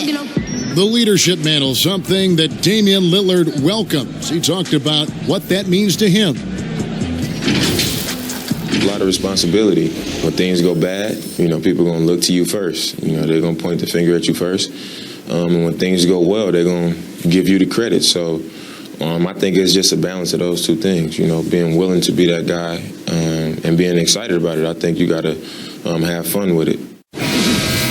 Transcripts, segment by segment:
The leadership mantle, something that Damian Lillard welcomes. He talked about what that means to him. A lot of responsibility. When things go bad, people are going to look to you first. They're going to point the finger at you first. And when things go well, they're going to give you the credit. So I think it's just a balance of those two things, being willing to be that guy and being excited about it. I think you got to have fun with it.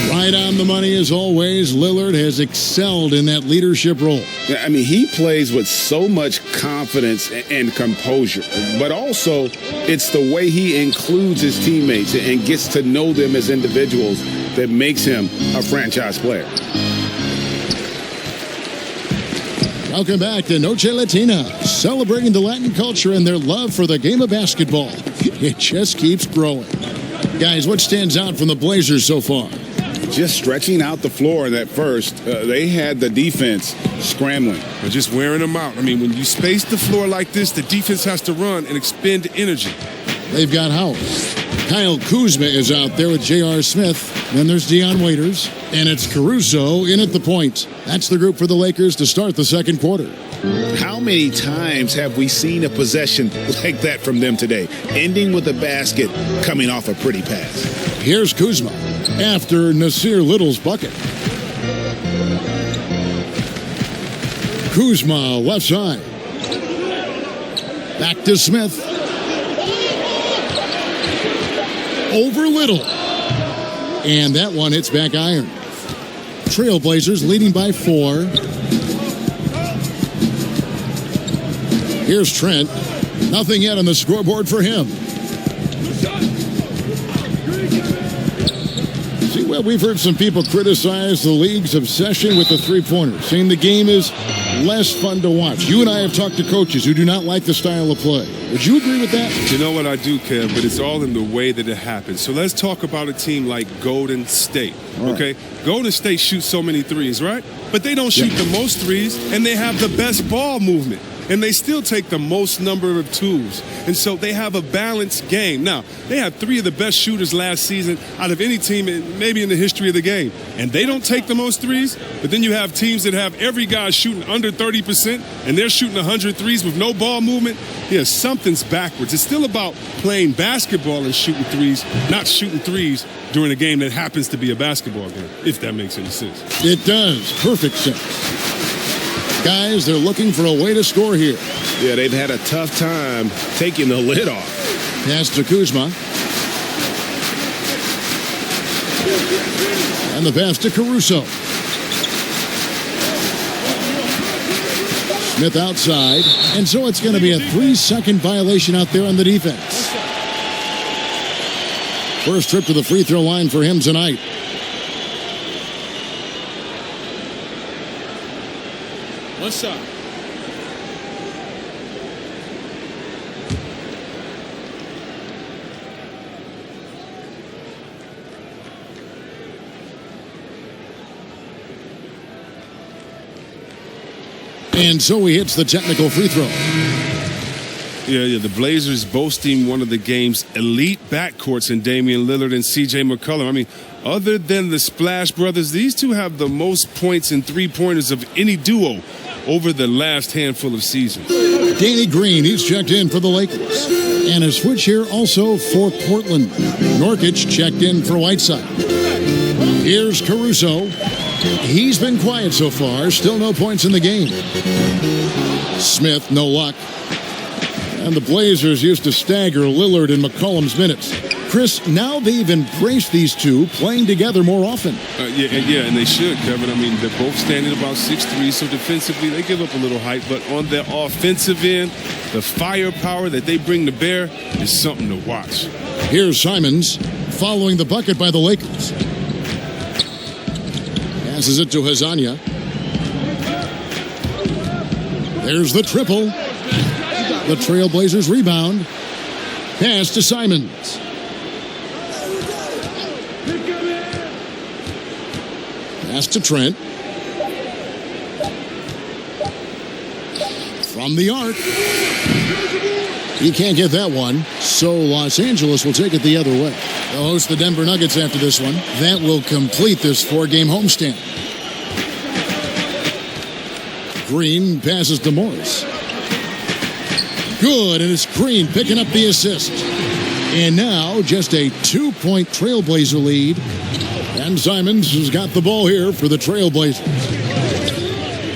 Right on the money as always. Lillard has excelled in that leadership role. I mean, he plays with so much confidence and composure, but also it's the way he includes his teammates and gets to know them as individuals that makes him a franchise player. Welcome back to Noche Latina, celebrating the Latin culture and their love for the game of basketball. It just keeps growing. Guys, what stands out from the Blazers so far? Just stretching out the floor that first. They had the defense scrambling. They're just wearing them out. I mean, when you space the floor like this, the defense has to run and expend energy. They've got House. Kyle Kuzma is out there with J.R. Smith. Then there's Dion Waiters. And it's Caruso in at the point. That's the group for the Lakers to start the second quarter. How many times have we seen a possession like that from them today? Ending with a basket, coming off a pretty pass. Here's Kuzma after Nasir Little's bucket. Kuzma left side. Back to Smith. Over Little. And that one hits back iron. Trailblazers leading by 4. Here's Trent. Nothing yet on the scoreboard for him. See, well, we've heard some people criticize the league's obsession with the three-pointer, saying the game is less fun to watch. You and I have talked to coaches who do not like the style of play. Would you agree with that? You know what, I do, Kev, but it's all in the way that it happens. So let's talk about a team like Golden State, okay? Golden State shoots so many threes, right? But they don't shoot the most threes, and they have the best ball movement. And they still take the most number of twos. And so they have a balanced game. Now, they had 3 of the best shooters last season out of any team maybe in the history of the game. And they don't take the most threes, but then you have teams that have every guy shooting under 30%, and they're shooting 100 threes with no ball movement. Yeah, something's backwards. It's still about playing basketball and shooting threes, not shooting threes during a game that happens to be a basketball game, if that makes any sense. It does. Perfect sense. Guys, they're looking for a way to score here. Yeah, they've had a tough time taking the lid off. Pass to Kuzma. And the pass to Caruso. Smith outside. And so it's going to be a 3-second violation out there on the defense. First trip to the free throw line for him tonight. What's up? And so he hits the technical free throw. Yeah, the Blazers boasting one of the game's elite backcourts in Damian Lillard and C.J. McCollum. I mean, other than the Splash Brothers, these two have the most points in three-pointers of any duo over the last handful of seasons. Danny Green, he's checked in for the Lakers. And a switch here also for Portland. Nurkic checked in for Whiteside. Here's Caruso. He's been quiet so far. Still no points in the game. Smith, no luck. And the Blazers used to stagger Lillard and McCollum's minutes. Chris, now they've embraced these two playing together more often. Yeah, and they should, Kevin. I mean, they're both standing about 6'3", so defensively they give up a little height. But on their offensive end, the firepower that they bring to bear is something to watch. Here's Simons following the bucket by the Lakers. Passes it to Hazanya. There's the triple. The Trailblazers rebound. Pass to Simons. Pass to Trent. From the arc. He can't get that one, so Los Angeles will take it the other way. They'll host the Denver Nuggets after this one. That will complete this 4-game homestand. Green passes to Morris. Good, and it's Green picking up the assist. And now just a 2-point Trailblazer lead. And Simons has got the ball here for the Trailblazers.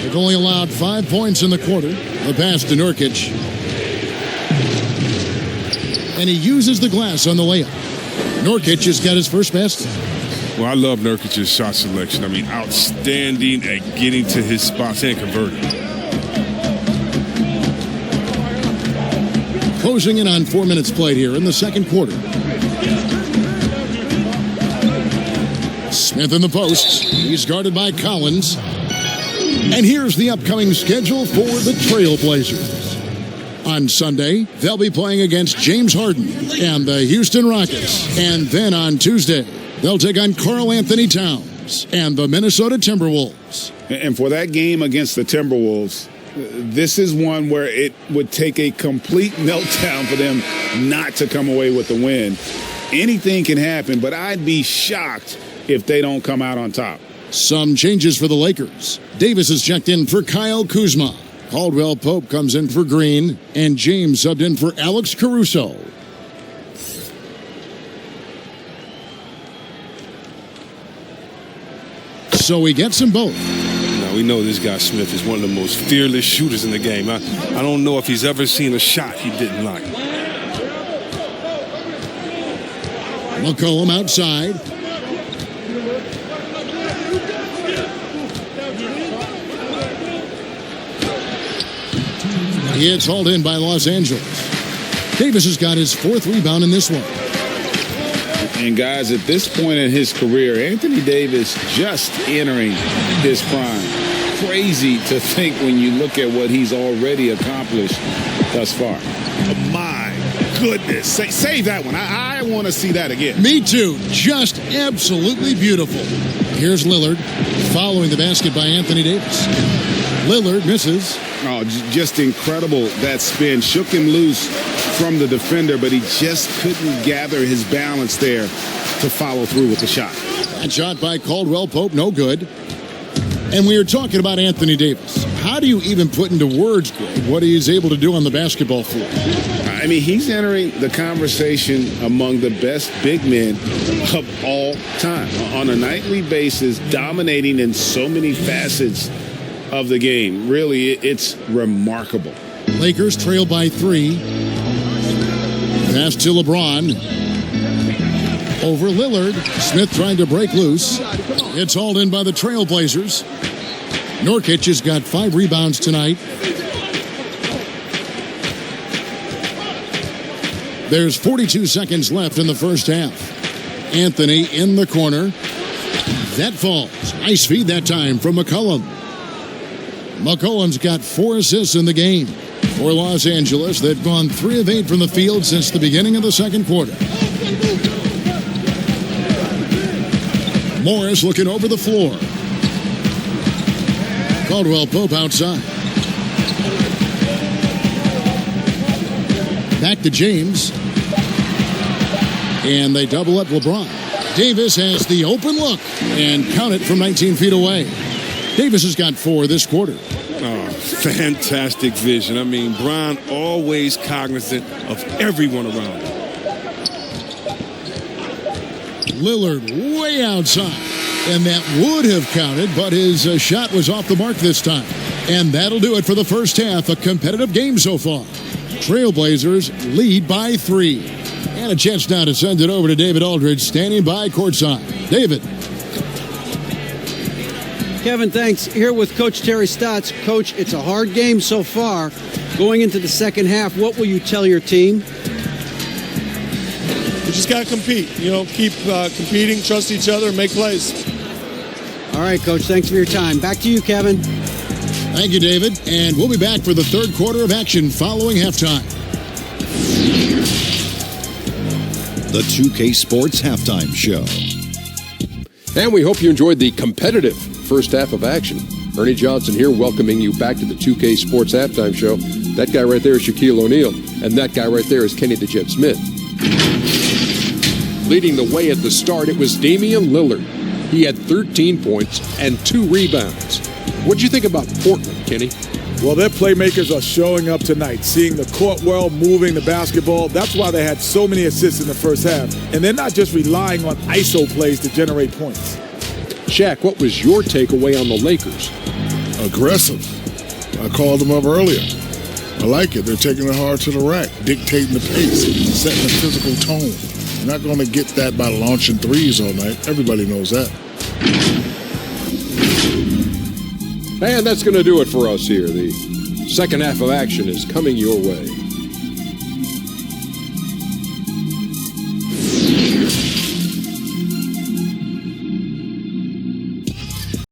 They've only allowed 5 points in the quarter. The pass to Nurkic. And he uses the glass on the layup. Nurkic has got his first basket. Well, I love Nurkic's shot selection. I mean, outstanding at getting to his spots and converting. Closing in on 4 minutes played here in the second quarter. Smith in the post. He's guarded by Collins. And here's the upcoming schedule for the Trailblazers. On Sunday, they'll be playing against James Harden and the Houston Rockets. And then on Tuesday, they'll take on Karl Anthony Towns and the Minnesota Timberwolves. And for that game against the Timberwolves, this is one where it would take a complete meltdown for them not to come away with the win. Anything can happen, but I'd be shocked if they don't come out on top. Some changes for the Lakers. Davis is checked in for Kyle Kuzma. Caldwell Pope comes in for Green, and James subbed in for Alex Caruso. So he gets them both. Now, we know this guy Smith is one of the most fearless shooters in the game. I don't know if he's ever seen a shot he didn't like. McCollum outside. It's hauled in by Los Angeles. Davis has got his 4th rebound in this one. And guys, at this point in his career, Anthony Davis just entering his prime. Crazy to think when you look at what he's already accomplished thus far. Oh, my goodness. Save that one. I want to see that again. Me too. Just absolutely beautiful. Here's Lillard following the basket by Anthony Davis. Lillard misses. Oh, just incredible. That spin shook him loose from the defender, but he just couldn't gather his balance there to follow through with the shot. That shot by Caldwell Pope, no good. And we were talking about Anthony Davis. How do you even put into words, Greg, what he's able to do on the basketball floor? I mean, he's entering the conversation among the best big men of all time. On a nightly basis, dominating in so many facets of the game. Really, it's remarkable. Lakers trail by 3. Pass to LeBron. Over Lillard. Smith trying to break loose. It's hauled in by the Trailblazers. Nurkic has got 5 rebounds tonight. There's 42 seconds left in the first half. Anthony in the corner. That falls. Nice feed that time from McCollum. McCollum's got 4 assists in the game. For Los Angeles, they've gone 3 of 8 from the field since the beginning of the second quarter. Morris looking over the floor. Caldwell Pope outside. Back to James. And they double up LeBron. Davis has the open look and count it from 19 feet away. Davis has got 4 this quarter. Oh, fantastic vision. I mean, Bron always cognizant of everyone around him. Lillard way outside. And that would have counted, but his shot was off the mark this time. And that'll do it for the first half. A competitive game so far. Trailblazers lead by 3. And a chance now to send it over to David Aldridge, standing by courtside. David. Kevin, thanks. Here with Coach Terry Stotts. Coach, it's a hard game so far. Going into the second half, what will you tell your team? We just got to compete. Keep competing, trust each other, and make plays. All right, Coach, thanks for your time. Back to you, Kevin. Thank you, David. And we'll be back for the third quarter of action following halftime. The 2K Sports Halftime Show. And we hope you enjoyed the competitive first half of action. Ernie Johnson here welcoming you back to the 2K Sports Halftime Show. That guy right there is Shaquille O'Neal, and that guy right there is Kenny the Jet Smith. Leading the way at the start, it was Damian Lillard. He had 13 points and 2 rebounds. What did you think about Portland, Kenny? Well, their playmakers are showing up tonight, seeing the court well, moving the basketball. That's why they had so many assists in the first half. And they're not just relying on ISO plays to generate points. Shaq, what was your takeaway on the Lakers? Aggressive. I called them up earlier. I like it. They're taking it hard to the rack, dictating the pace, setting the physical tone. You're not going to get that by launching threes all night. Everybody knows that. And that's going to do it for us here. The second half of action is coming your way.